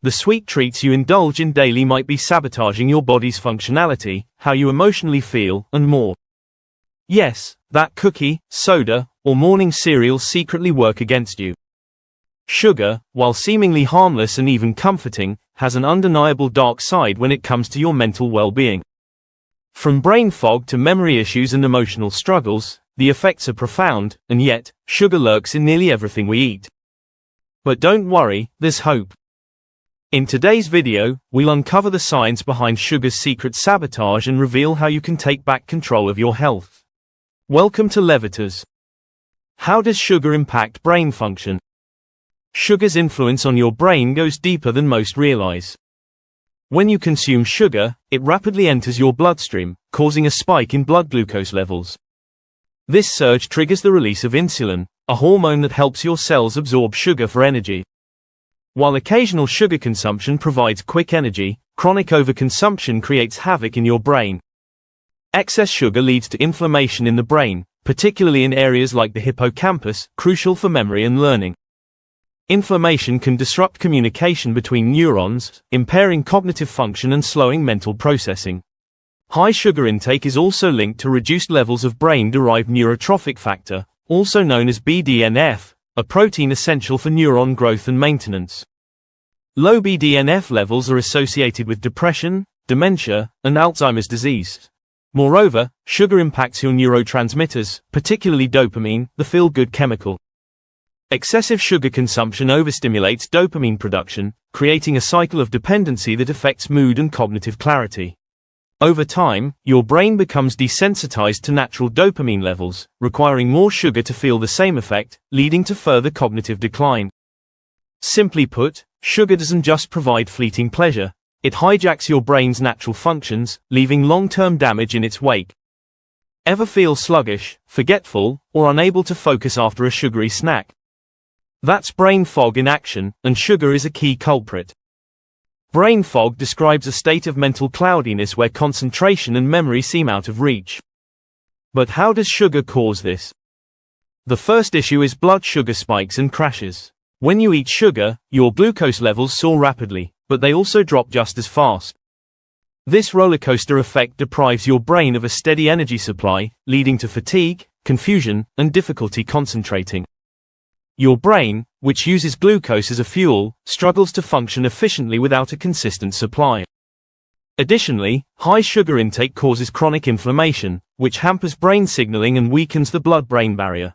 The sweet treats you indulge in daily might be sabotaging your body's functionality, how you emotionally feel, and more. Yes, that cookie, soda, or morning cereal secretly work against you. Sugar, while seemingly harmless and even comforting, has an undeniable dark side when it comes to your mental well-being. From brain fog to memory issues and emotional struggles, the effects are profound, and yet, sugar lurks in nearly everything we eat. But don't worry, there's hope. In today's video, we'll uncover the science behind sugar's secret sabotage and reveal how you can take back control of your health. Welcome to Levitas. How does sugar impact brain function? Sugar's influence on your brain goes deeper than most realize. When you consume sugar, it rapidly enters your bloodstream, causing a spike in blood glucose levels. This surge triggers the release of insulin, a hormone that helps your cells absorb sugar for energy. While occasional sugar consumption provides quick energy, chronic overconsumption creates havoc in your brain. Excess sugar leads to inflammation in the brain, particularly in areas like the hippocampus, crucial for memory and learning. Inflammation can disrupt communication between neurons, impairing cognitive function and slowing mental processing. High sugar intake is also linked to reduced levels of brain-derived neurotrophic factor, also known as BDNF, a protein essential for neuron growth and maintenance. Low BDNF levels are associated with depression, dementia, and Alzheimer's disease. Moreover, sugar impacts your neurotransmitters, particularly dopamine, the feel-good chemical. Excessive sugar consumption overstimulates dopamine production, creating a cycle of dependency that affects mood and cognitive clarity. Over time, your brain becomes desensitized to natural dopamine levels, requiring more sugar to feel the same effect, leading to further cognitive decline. Simply put, sugar doesn't just provide fleeting pleasure, it hijacks your brain's natural functions, leaving long-term damage in its wake. Ever feel sluggish, forgetful, or unable to focus after a sugary snack? That's brain fog in action, and sugar is a key culprit. Brain fog describes a state of mental cloudiness where concentration and memory seem out of reach. But how does sugar cause this? The first issue is blood sugar spikes and crashes. When you eat sugar, your glucose levels soar rapidly, but they also drop just as fast. This rollercoaster effect deprives your brain of a steady energy supply, leading to fatigue, confusion, and difficulty concentrating. Your brain, which uses glucose as a fuel, struggles to function efficiently without a consistent supply. Additionally, high sugar intake causes chronic inflammation, which hampers brain signaling and weakens the blood-brain barrier.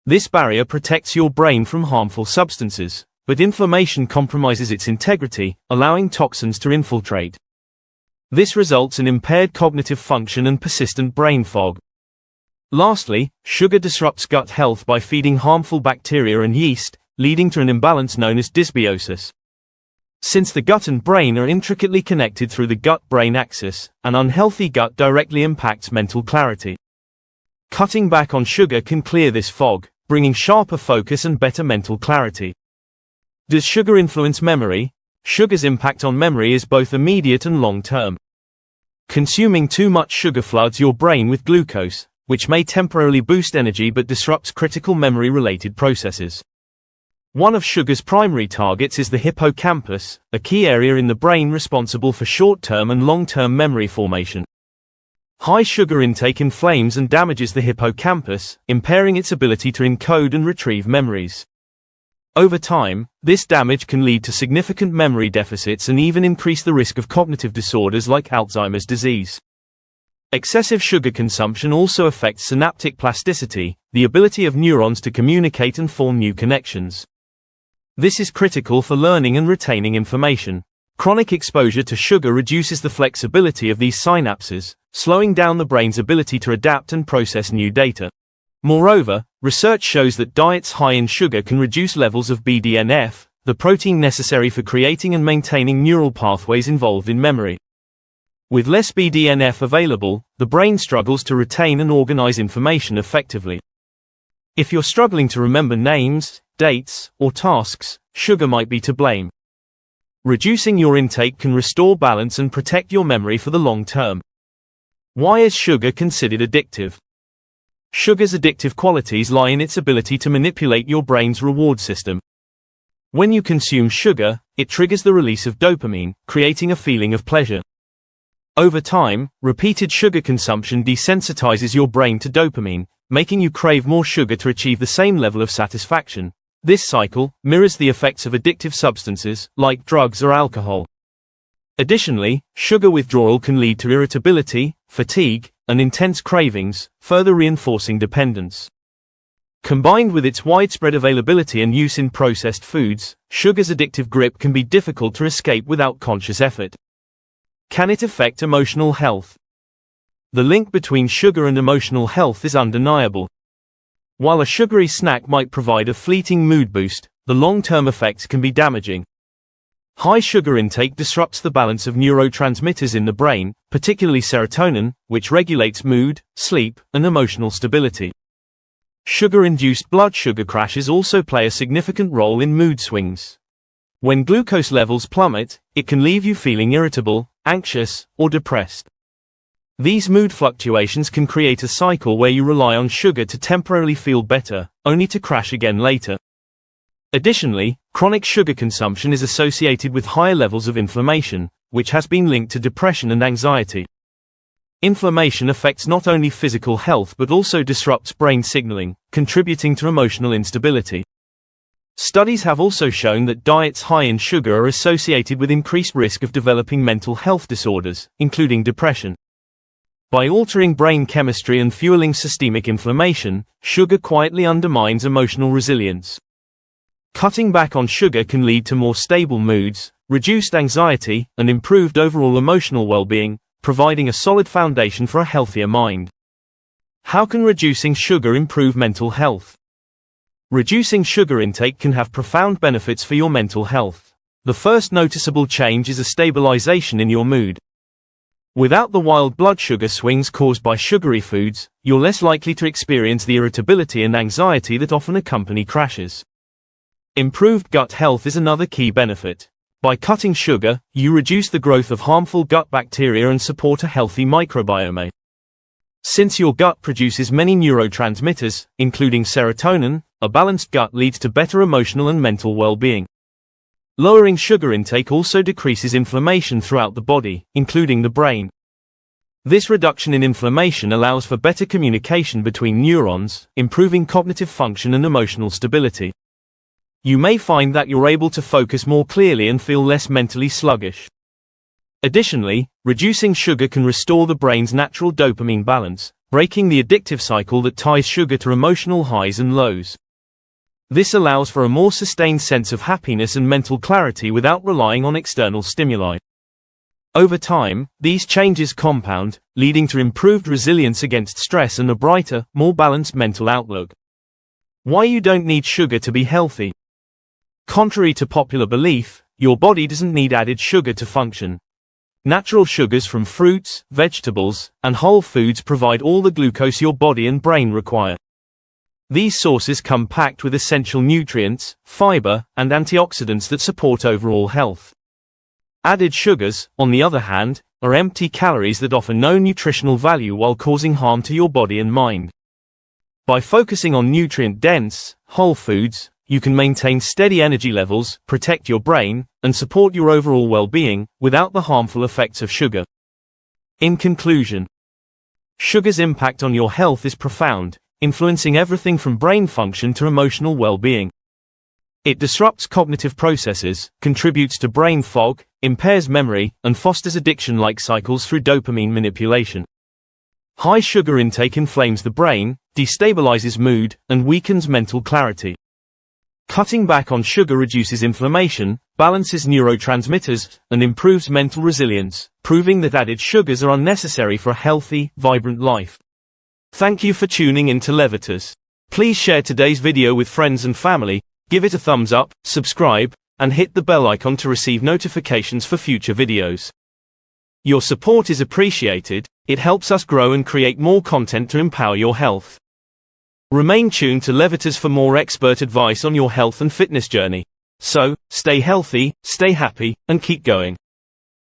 This barrier protects your brain from harmful substances, but inflammation compromises its integrity, allowing toxins to infiltrate. This results in impaired cognitive function and persistent brain fog. Lastly, sugar disrupts gut health by feeding harmful bacteria and yeast, leading to an imbalance known as dysbiosis. Since the gut and brain are intricately connected through the gut-brain axis, an unhealthy gut directly impacts mental clarity. Cutting back on sugar can clear this fog, bringing sharper focus and better mental clarity. Does sugar influence memory? Sugar's impact on memory is both immediate and long-term. Consuming too much sugar floods your brain with glucose, which may temporarily boost energy but disrupts critical memory-related processes. One of sugar's primary targets is the hippocampus, a key area in the brain responsible for short-term and long-term memory formation. High sugar intake inflames and damages the hippocampus, impairing its ability to encode and retrieve memories. Over time, this damage can lead to significant memory deficits and even increase the risk of cognitive disorders like Alzheimer's disease. Excessive sugar consumption also affects synaptic plasticity, the ability of neurons to communicate and form new connections. This is critical for learning and retaining information. Chronic exposure to sugar reduces the flexibility of these synapses, slowing down the brain's ability to adapt and process new data. Moreover, research shows that diets high in sugar can reduce levels of BDNF, the protein necessary for creating and maintaining neural pathways involved in memory. With less BDNF available, the brain struggles to retain and organize information effectively. If you're struggling to remember names, dates, or tasks, sugar might be to blame. Reducing your intake can restore balance and protect your memory for the long term. Why is sugar considered addictive? Sugar's addictive qualities lie in its ability to manipulate your brain's reward system. When you consume sugar, it triggers the release of dopamine, creating a feeling of pleasure. Over time, repeated sugar consumption desensitizes your brain to dopamine, making you crave more sugar to achieve the same level of satisfaction. This cycle mirrors the effects of addictive substances, like drugs or alcohol. Additionally, sugar withdrawal can lead to irritability, fatigue, and intense cravings, further reinforcing dependence. Combined with its widespread availability and use in processed foods, sugar's addictive grip can be difficult to escape without conscious effort. Can it affect emotional health? The link between sugar and emotional health is undeniable. While a sugary snack might provide a fleeting mood boost, the long-term effects can be damaging. High sugar intake disrupts the balance of neurotransmitters in the brain, particularly serotonin, which regulates mood, sleep, and emotional stability. Sugar-induced blood sugar crashes also play a significant role in mood swings. When glucose levels plummet, it can leave you feeling irritable, anxious, or depressed. These mood fluctuations can create a cycle where you rely on sugar to temporarily feel better, only to crash again later. Additionally, chronic sugar consumption is associated with higher levels of inflammation, which has been linked to depression and anxiety. Inflammation affects not only physical health but also disrupts brain signaling, contributing to emotional instability. Studies have also shown that diets high in sugar are associated with increased risk of developing mental health disorders, including depression. By altering brain chemistry and fueling systemic inflammation, sugar quietly undermines emotional resilience. Cutting back on sugar can lead to more stable moods, reduced anxiety, and improved overall emotional well-being, providing a solid foundation for a healthier mind. How can reducing sugar improve mental health? Reducing sugar intake can have profound benefits for your mental health. The first noticeable change is a stabilization in your mood. Without the wild blood sugar swings caused by sugary foods, you're less likely to experience the irritability and anxiety that often accompany crashes. Improved gut health is another key benefit. By cutting sugar, you reduce the growth of harmful gut bacteria and support a healthy microbiome. Since your gut produces many neurotransmitters, including serotonin, a balanced gut leads to better emotional and mental well-being. Lowering sugar intake also decreases inflammation throughout the body, including the brain. This reduction in inflammation allows for better communication between neurons, improving cognitive function and emotional stability. You may find that you're able to focus more clearly and feel less mentally sluggish. Additionally, reducing sugar can restore the brain's natural dopamine balance, breaking the addictive cycle that ties sugar to emotional highs and lows. This allows for a more sustained sense of happiness and mental clarity without relying on external stimuli. Over time, these changes compound, leading to improved resilience against stress and a brighter, more balanced mental outlook. Why you don't need sugar to be healthy? Contrary to popular belief, your body doesn't need added sugar to function. Natural sugars from fruits, vegetables, and whole foods provide all the glucose your body and brain require. These sources come packed with essential nutrients, fiber, and antioxidants that support overall health. Added sugars, on the other hand, are empty calories that offer no nutritional value while causing harm to your body and mind. By focusing on nutrient-dense, whole foods, you can maintain steady energy levels, protect your brain, and support your overall well-being, without the harmful effects of sugar. In conclusion, sugar's impact on your health is profound, influencing everything from brain function to emotional well-being. It disrupts cognitive processes, contributes to brain fog, impairs memory, and fosters addiction-like cycles through dopamine manipulation. High sugar intake inflames the brain, destabilizes mood, and weakens mental clarity. Cutting back on sugar reduces inflammation, balances neurotransmitters, and improves mental resilience, proving that added sugars are unnecessary for a healthy, vibrant life. Thank you for tuning in to Levitas. Please share today's video with friends and family, give it a thumbs up, subscribe, and hit the bell icon to receive notifications for future videos. Your support is appreciated, it helps us grow and create more content to empower your health. Remain tuned to Levitas for more expert advice on your health and fitness journey. So, stay healthy, stay happy, and keep going.